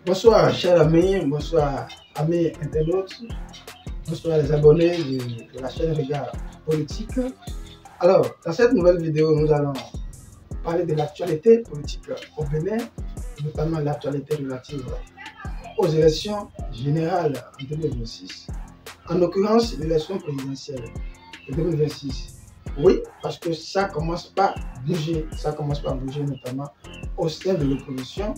Bonsoir, chers amis, bonsoir, amis internautes, bonsoir les abonnés de la chaîne Regard Politique. Alors, dans cette nouvelle vidéo, nous allons parler de l'actualité politique au Bénin, notamment l'actualité relative aux élections générales en 2026, en l'occurrence l'élection présidentielle de 2026. Oui, parce que ça commence par bouger, notamment au sein de l'opposition,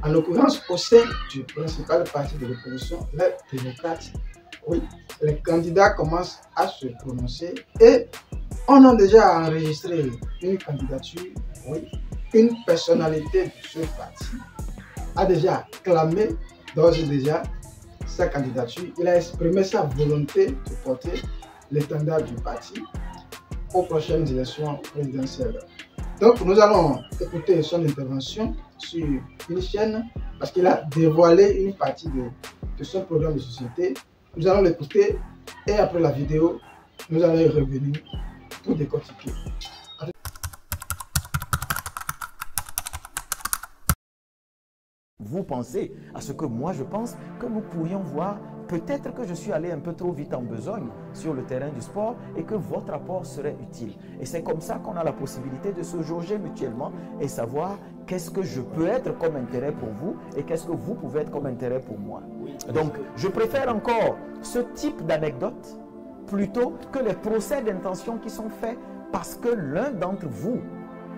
en l'occurrence au sein du principal parti de l'opposition, les démocrates. Oui, les candidats commencent à se prononcer et on a déjà enregistré une candidature. Oui, une personnalité de ce parti a déjà clamé d'ores et déjà sa candidature. Il a exprimé sa volonté de porter l'étendard du parti aux prochaines élections présidentielles. Donc nous allons écouter son intervention sur une chaîne parce qu'il a dévoilé une partie de son programme de société. Nous allons l'écouter et après la vidéo, nous allons y revenir pour décortiquer. Vous pensez à ce que moi je pense que nous pourrions voir. Peut-être que je suis allé un peu trop vite en besogne sur le terrain du sport et que votre apport serait utile. Et c'est comme ça qu'on a la possibilité de se jauger mutuellement et savoir qu'est-ce que je peux être comme intérêt pour vous et qu'est-ce que vous pouvez être comme intérêt pour moi. Donc, je préfère encore ce type d'anecdote plutôt que les procès d'intention qui sont faits parce que l'un d'entre vous,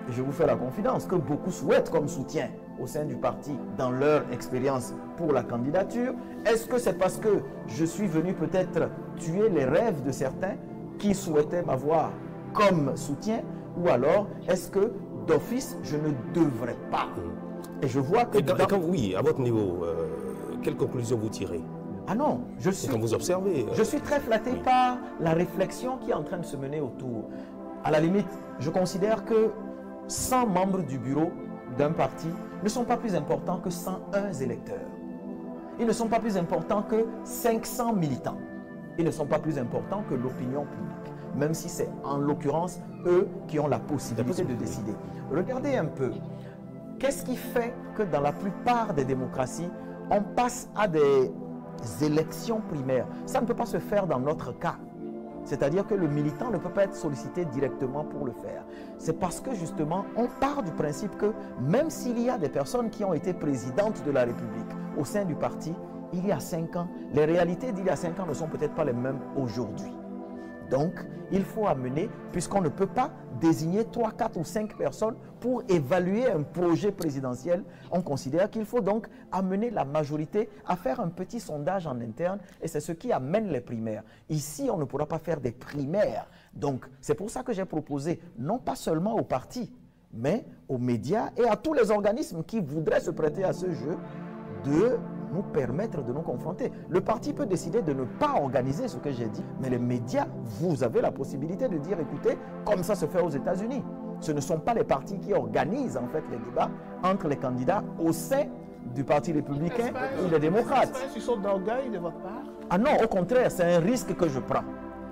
et je vous fais la confidence, que beaucoup souhaitent comme soutien au sein du parti dans leur expérience pour la candidature. Est-ce que c'est parce que je suis venu peut-être tuer les rêves de certains qui souhaitaient m'avoir comme soutien, ou alors est-ce que d'office je ne devrais pas? Et je vois que... Oui, à votre niveau, quelle conclusion vous tirez? Ah non, quand vous observez, je suis très flatté par la réflexion qui est en train de se mener autour. À la limite, je considère que 100 membres du bureau d'un parti ne sont pas plus importants que 101 électeurs. Ils ne sont pas plus importants que 500 militants. Ils ne sont pas plus importants que l'opinion publique, même si c'est en l'occurrence eux qui ont la possibilité de décider. Regardez un peu, qu'est-ce qui fait que dans la plupart des démocraties, on passe à des élections primaires? Ça ne peut pas se faire dans notre cas. C'est-à-dire que le militant ne peut pas être sollicité directement pour le faire. C'est parce que justement, on part du principe que même s'il y a des personnes qui ont été présidentes de la République au sein du parti, il y a 5 ans, les réalités d'il y a 5 ans ne sont peut-être pas les mêmes aujourd'hui. Donc, il faut amener, puisqu'on ne peut pas désigner 3, 4 ou 5 personnes pour évaluer un projet présidentiel, on considère qu'il faut donc amener la majorité à faire un petit sondage en interne et c'est ce qui amène les primaires. Ici, on ne pourra pas faire des primaires. Donc, c'est pour ça que j'ai proposé, non pas seulement aux partis, mais aux médias et à tous les organismes qui voudraient se prêter à ce jeu, de nous permettre de nous confronter. Le parti peut décider de ne pas organiser ce que j'ai dit, mais les médias, vous avez la possibilité de dire, écoutez, comme ça se fait aux États-Unis. Ce ne sont pas les partis qui organisent en fait les débats entre les candidats au sein du Parti républicain ou des démocrates. Est-ce que c'est d'orgueil de votre part? Ah non, au contraire, c'est un risque que je prends.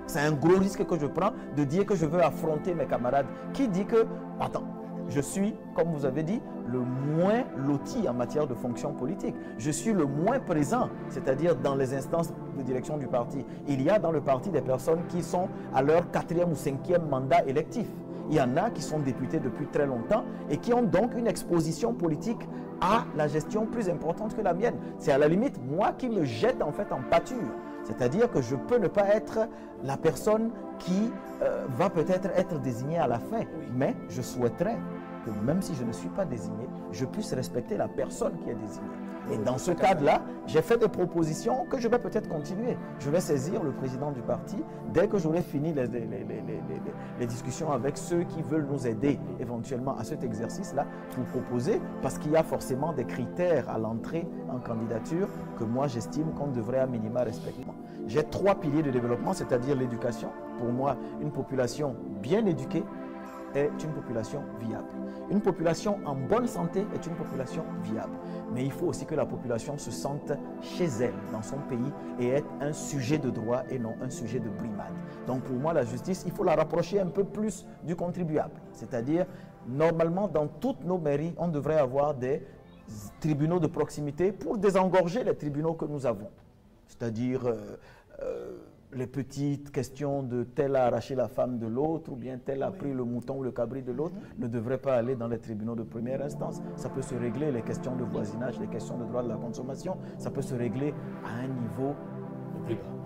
C'est un gros risque que je prends de dire que je veux affronter mes camarades. Qui dit que, attends, je suis, comme vous avez dit, le moins loti en matière de fonction politique. Je suis le moins présent, c'est-à-dire dans les instances de direction du parti. Il y a dans le parti des personnes qui sont à leur 4e ou 5e mandat électif. Il y en a qui sont députés depuis très longtemps et qui ont donc une exposition politique à la gestion plus importante que la mienne. C'est à la limite moi qui me jette en fait en pâture. C'est-à-dire que je peux ne pas être la personne qui va peut-être être désignée à la fin. Mais je souhaiterais que même si je ne suis pas désigné, je puisse respecter la personne qui est désignée. Et dans ce cadre-là, j'ai fait des propositions que je vais peut-être continuer. Je vais saisir le président du parti dès que j'aurai fini les discussions avec ceux qui veulent nous aider éventuellement à cet exercice-là pour proposer, parce qu'il y a forcément des critères à l'entrée en candidature que moi j'estime qu'on devrait à minima respecter. J'ai 3 piliers de développement, c'est-à-dire l'éducation. Pour moi, une population bien éduquée est une population viable. Une population en bonne santé est une population viable. Mais il faut aussi que la population se sente chez elle, dans son pays, et être un sujet de droit et non un sujet de brimade. Donc pour moi, la justice, il faut la rapprocher un peu plus du contribuable. C'est-à-dire, normalement, dans toutes nos mairies, on devrait avoir des tribunaux de proximité pour désengorger les tribunaux que nous avons. C'est-à-dire les petites questions de tel a arraché la femme de l'autre ou bien tel a pris le mouton ou le cabri de l'autre ne devraient pas aller dans les tribunaux de première instance. Ça peut se régler, les questions de voisinage, les questions de droit de la consommation, ça peut se régler à un niveau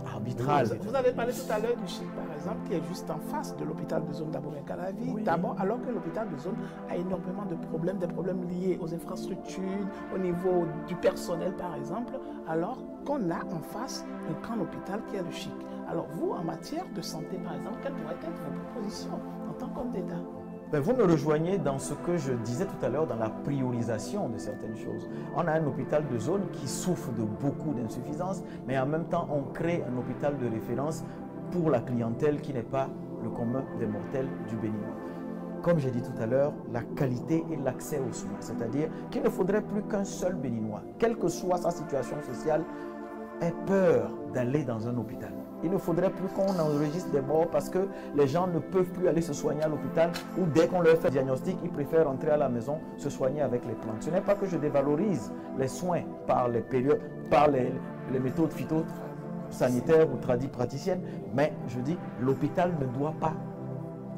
arbitral. Vous avez parlé tout à l'heure du CHIC, par exemple, qui est juste en face de l'hôpital de zone d'Abomey-Calavi. Oui. D'abord, alors que l'hôpital de zone a énormément de problèmes, des problèmes liés aux infrastructures, au niveau du personnel, par exemple, alors qu'on a en face un grand hôpital qui est le CHIC. Alors vous, en matière de santé, par exemple, quelles pourraient être vos propositions en tant qu'homme d'État? Ben, vous me rejoignez dans ce que je disais tout à l'heure, dans la priorisation de certaines choses. On a un hôpital de zone qui souffre de beaucoup d'insuffisances, mais en même temps, on crée un hôpital de référence pour la clientèle qui n'est pas le commun des mortels du Béninois. Comme j'ai dit tout à l'heure, la qualité et l'accès aux soins, c'est-à-dire qu'il ne faudrait plus qu'un seul Béninois, quelle que soit sa situation sociale, ait peur d'aller dans un hôpital. Il ne faudrait plus qu'on enregistre des morts parce que les gens ne peuvent plus aller se soigner à l'hôpital ou dès qu'on leur fait un diagnostic, ils préfèrent rentrer à la maison, se soigner avec les plantes. Ce n'est pas que je dévalorise les soins par les périodes, par les méthodes phytosanitaires ou praticiennes, mais je dis l'hôpital ne doit pas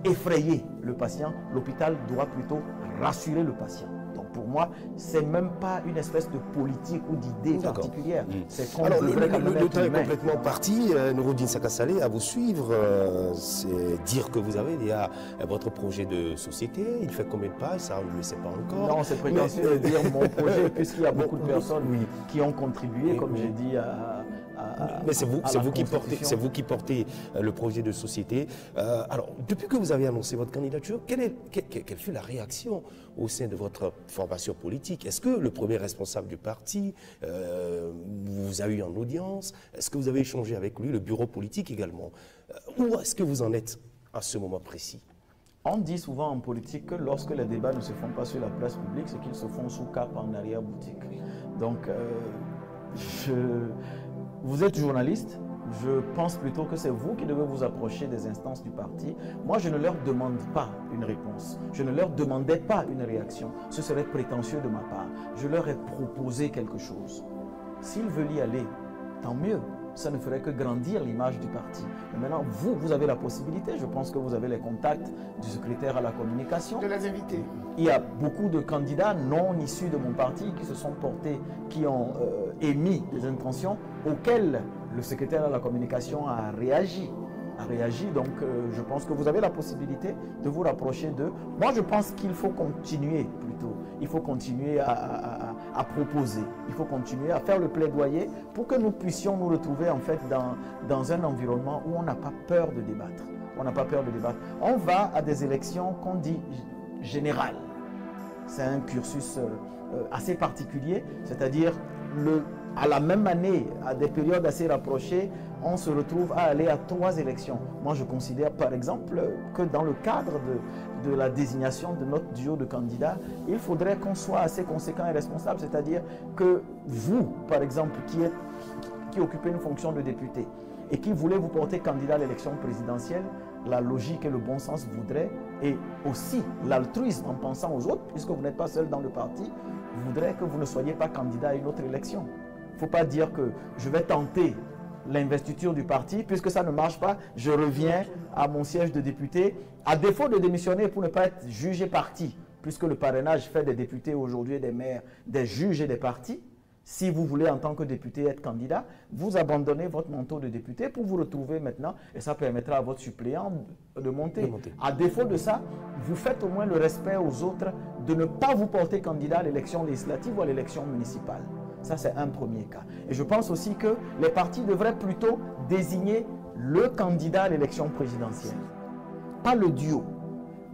effrayer le patient, l'hôpital doit plutôt rassurer le patient. Donc pour moi, c'est même pas une espèce de politique ou d'idée particulière. C'est qu'on devrait quand même le être temps est humain. complètement parti. Nouroudine Sakassale, à vous suivre, c'est dire que vous avez déjà votre projet de société. Il fait combien de pages? Ça, on ne le sait pas encore. Non, c'est prétentieux de dire mon projet, puisqu'il y a beaucoup de personnes qui ont contribué, comme j'ai dit, mais c'est vous qui portez le projet de société. Alors, depuis que vous avez annoncé votre candidature, quelle fut la réaction au sein de votre formation politique? Est-ce que le premier responsable du parti vous a eu en audience? Est-ce que vous avez échangé avec lui, le bureau politique également? Où est-ce que vous en êtes à ce moment précis? On dit souvent en politique que lorsque les débats ne se font pas sur la place publique, c'est qu'ils se font sous cape en arrière-boutique. Donc, vous êtes journaliste, je pense plutôt que c'est vous qui devez vous approcher des instances du parti. Moi, je ne leur demande pas une réponse. Je ne leur demandais pas une réaction. Ce serait prétentieux de ma part. Je leur ai proposé quelque chose. S'ils veulent y aller, tant mieux. Ça ne ferait que grandir l'image du parti. Mais maintenant, vous avez la possibilité. Je pense que vous avez les contacts du secrétaire à la communication. De les inviter. Il y a beaucoup de candidats non issus de mon parti qui se sont portés, qui ont émis des intentions auxquelles le secrétaire à la communication a réagi. Donc, je pense que vous avez la possibilité de vous rapprocher d'eux. Moi, je pense qu'il faut continuer plutôt. Il faut continuer à proposer. Il faut continuer à faire le plaidoyer pour que nous puissions nous retrouver en fait dans un environnement où on n'a pas peur de débattre. On n'a pas peur de débattre. On va à des élections qu'on dit générales. C'est un cursus assez particulier, c'est-à-dire à la même année, à des périodes assez rapprochées, on se retrouve à aller à 3 élections. Moi, je considère par exemple que dans le cadre de la désignation de notre duo de candidats, il faudrait qu'on soit assez conséquent et responsable, c'est-à-dire que vous, par exemple, qui occupez une fonction de député et qui voulez vous porter candidat à l'élection présidentielle, la logique et le bon sens voudraient, et aussi l'altruisme en pensant aux autres, puisque vous n'êtes pas seul dans le parti, voudrait que vous ne soyez pas candidat à une autre élection. Il ne faut pas dire que je vais tenter l'investiture du parti, puisque ça ne marche pas, je reviens à mon siège de député, à défaut de démissionner pour ne pas être jugé parti, puisque le parrainage fait des députés aujourd'hui et des maires, des juges et des partis. Si vous voulez en tant que député être candidat, vous abandonnez votre manteau de député pour vous retrouver maintenant, et ça permettra à votre suppléant de monter. À défaut de ça, vous faites au moins le respect aux autres de ne pas vous porter candidat à l'élection législative ou à l'élection municipale. Ça, c'est un premier cas. Et je pense aussi que les partis devraient plutôt désigner le candidat à l'élection présidentielle, pas le duo.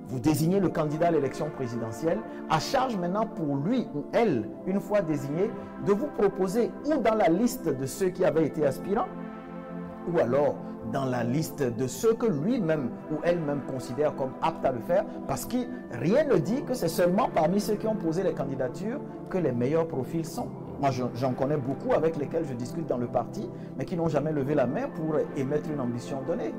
Vous désignez le candidat à l'élection présidentielle, à charge maintenant pour lui ou elle, une fois désigné, de vous proposer ou dans la liste de ceux qui avaient été aspirants, ou alors dans la liste de ceux que lui-même ou elle-même considère comme aptes à le faire, parce que rien ne dit que c'est seulement parmi ceux qui ont posé les candidatures que les meilleurs profils sont. Moi, j'en connais beaucoup avec lesquels je discute dans le parti, mais qui n'ont jamais levé la main pour émettre une ambition donnée.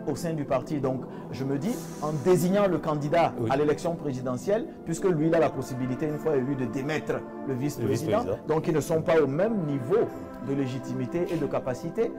au sein du parti. Donc, je me dis, en désignant le candidat Oui. à l'élection présidentielle, puisque lui, il a la possibilité, une fois élu, de démettre le vice-président, donc ils ne sont pas au même niveau de légitimité et de capacité.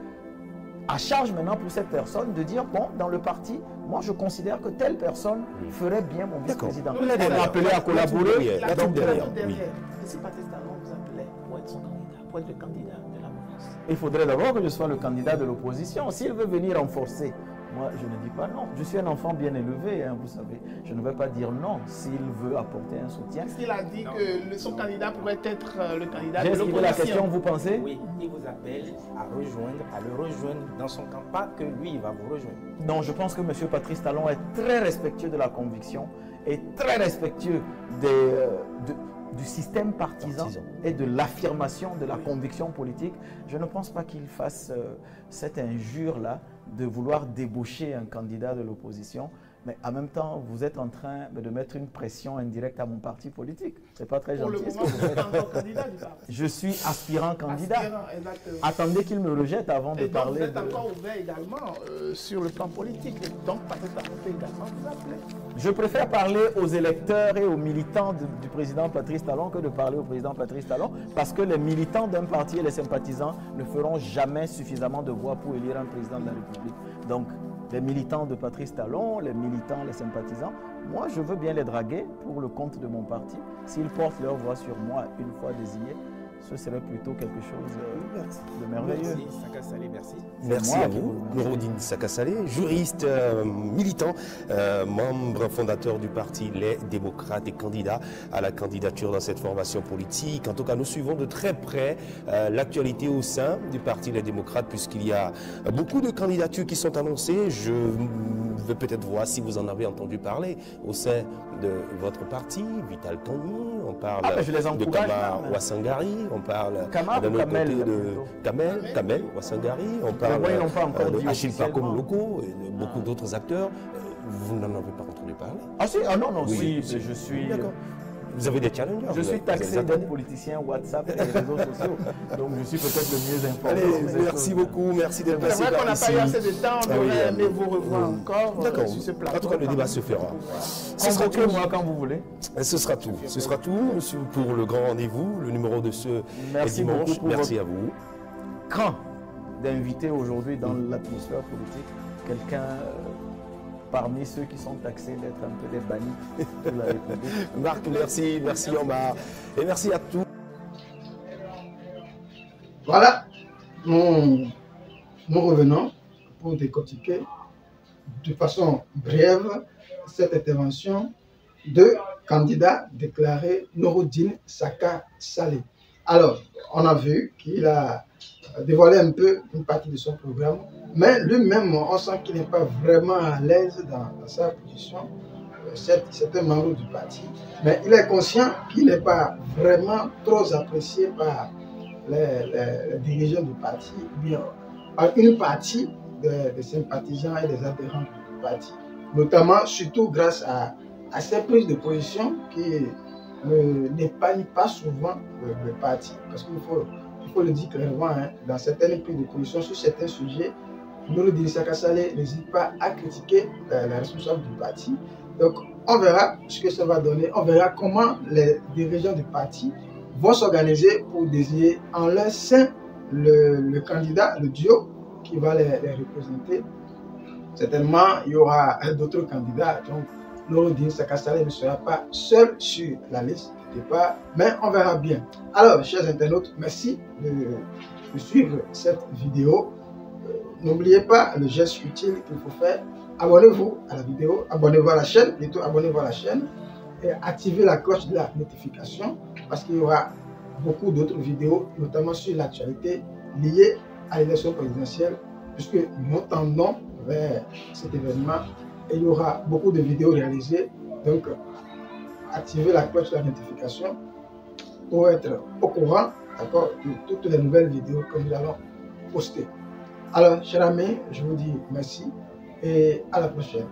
À charge maintenant pour cette personne de dire, bon, dans le parti, moi je considère que telle personne ferait bien mon vice-président. On est appelé à collaborer. La Donc, derrière. Et si Patrice Talon vous appelait pour être son candidat, pour être le candidat de la mouvance? il faudrait d'abord que je sois le candidat de l'opposition. S'il veut venir renforcer, moi je ne dis pas non. Je suis un enfant bien élevé, hein, vous savez. Je ne vais pas dire non s'il veut apporter un soutien. Est-ce qu'il a dit que son candidat pourrait être le candidat J'ai de esquivé la question, l'opposition? vous pensez? Oui, il vous appelle à le rejoindre dans son camp, pas que lui, il va vous rejoindre. Non, je pense que M. Patrice Talon est très respectueux de la conviction et très respectueux du système partisan et de l'affirmation de la conviction politique. Je ne pense pas qu'il fasse cette injure-là de vouloir débaucher un candidat de l'opposition. Mais en même temps, vous êtes en train de mettre une pression indirecte à mon parti politique. C'est pas très Pour gentil. le moment, vous êtes encore candidat du parti. Je suis aspirant candidat. Aspirant, exactement. Attendez qu'il me rejette avant de Et donc, parler vous êtes de... encore ouvert également sur le plan politique. Donc, Patrice Talon peut également vous appeler. Je préfère parler aux électeurs et aux militants du président Patrice Talon que de parler au président Patrice Talon, parce que les militants d'un parti et les sympathisants ne feront jamais suffisamment de voix pour élire un président de la République. Donc, les militants de Patrice Talon, les militants, les sympathisants, moi je veux bien les draguer pour le compte de mon parti. S'ils portent leur voix sur moi une fois désignés, ce serait plutôt quelque chose de merveilleux. Merci, Saka Saleh, merci. Merci moi à qui vous, vous remercie. Nouroudine Saka Saleh, juriste, militant, membre fondateur du parti Les Démocrates et candidat à la candidature dans cette formation politique. En tout cas, nous suivons de très près l'actualité au sein du parti Les Démocrates, puisqu'il y a beaucoup de candidatures qui sont annoncées. Je vais peut-être voir si vous en avez entendu parler au sein de votre parti, Vital Kani, on parle je les de encourage, Kamar même. Ouassangari, on parle Kamar d'un ou autre Kamel, côté de plutôt. Kamel Ouassangari, on parle moi, ils n'ont pas encore dit de Achille officiellement. Pakom Loko et de beaucoup d'autres acteurs. Vous n'en avez pas entendu parler? Ah si, ah non, non, Oui, si, je suis... D'accord. Vous avez des challengers? Je suis taxé d'être politicien WhatsApp et les réseaux sociaux, donc je suis peut-être le mieux informé. Allez, sur ces merci choses. beaucoup, merci d'être C'est passé vrai qu'on par n'a pas eu assez de temps, on Ah oui, aurait aimé vous revoir encore D'accord. sur ce plateau. En tout cas, le débat se fera. Ce sera tout. Convoquez-moi quand vous voulez. Ce sera tout. Ce sera tout pour le grand rendez-vous, le numéro de ce Merci dimanche. beaucoup pour Merci votre- à vous. Craint d'inviter aujourd'hui dans l'atmosphère politique quelqu'un parmi ceux qui sont taxés d'être un peu des bannis de la République. Marc, merci Omar. Et merci à tous. Voilà, nous revenons pour décortiquer de façon brève cette intervention de candidat déclaré Nouroudine Saka Saleh. Alors, on a vu qu'il a dévoilé un peu une partie de son programme, mais lui-même, on sent qu'il n'est pas vraiment à l'aise dans sa position. Certes, c'est un membre du parti, mais il est conscient qu'il n'est pas vraiment trop apprécié par les dirigeants du parti, ou bien par une partie des sympathisants et des adhérents du parti, notamment, surtout grâce à ces prises de position qui n'épargnent pas souvent le parti, parce qu'il faut le dire clairement, hein, dans certaines prises de position sur certains sujets, Nouroudine Saka Saleh n'hésite pas à critiquer les responsables du parti. Donc, on verra ce que ça va donner, on verra comment les dirigeants du parti vont s'organiser pour désigner en leur sein le candidat, le duo qui va les représenter. Certainement, il y aura d'autres candidats, donc Nouroudine Saka Saleh ne sera pas seul sur la liste de départ, mais on verra bien. Alors, chers internautes, merci de suivre cette vidéo. N'oubliez pas le geste utile qu'il faut faire. Abonnez-vous à la vidéo, abonnez-vous à la chaîne, plutôt abonnez-vous à la chaîne et activez la cloche de la notification parce qu'il y aura beaucoup d'autres vidéos, notamment sur l'actualité liée à l'élection présidentielle, puisque nous tendons vers cet événement et il y aura beaucoup de vidéos réalisées. Donc, activez la cloche de la notification pour être au courant, d'accord, de toutes les nouvelles vidéos que nous allons poster. Alors, chers amis, je vous dis merci et à la prochaine.